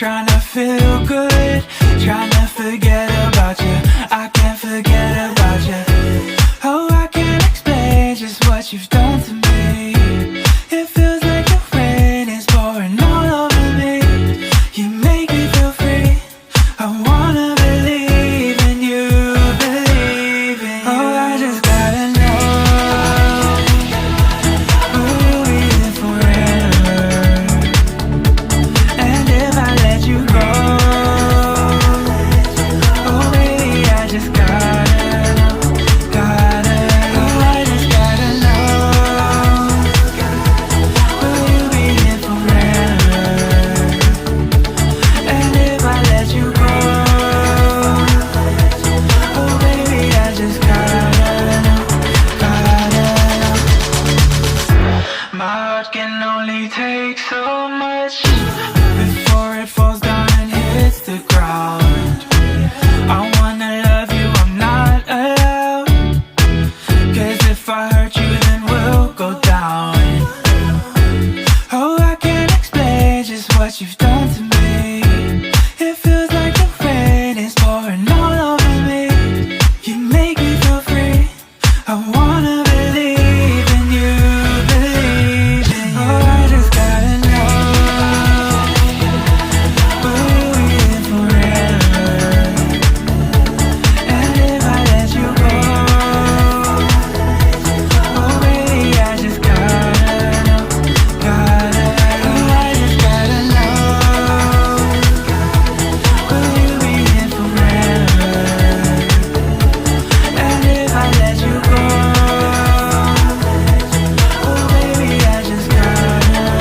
trying to feel good, trying to forget about you. I can't forget about you. Oh, I can't explain just what you've done to me. It feels like the rain is pouring all over me. You make me feel free. I wanna believe in you, believe in you. Oh, I just gotta know, will you be there forever? And if I let you go, oh baby, I just gotta know, oh I just gotta know, will you be here forever? And if I let you go, oh baby, I just gotta know, My heart can only take so much before it falls down and hits the ground. I wanna love you, I'm not allowed, 'cause if I hurt you then we'll go down. Oh, I can't explain just what you've done to me. It feels like the rain is pouring all over me. You make me feel free. I wanna believe in you, believe in you. Oh, I just gotta know, will you be here forever? And if I let you go, oh baby, I just gotta know, oh I just gotta know, will you be here forever? And if I let you go, oh baby, I just gotta know,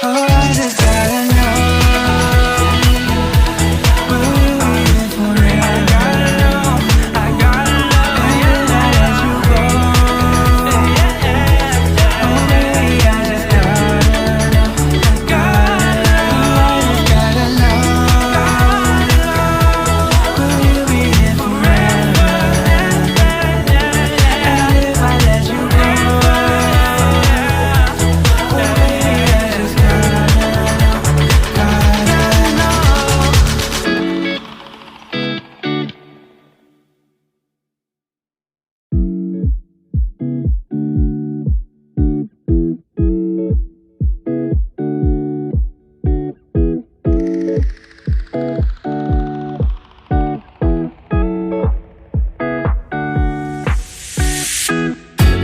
oh I just gotta know, will you be here forever? I gotta know, and if I let you go, oh baby, I just gotta know, I just gotta know, will you be here forever? And if I let you go, oh baby, I just gotta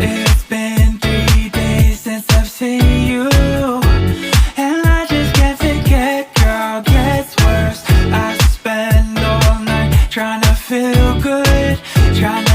It's been 3 days since I've seen you, and I just can't forget, girl, gets worse. I spend all night trying to feel good, trying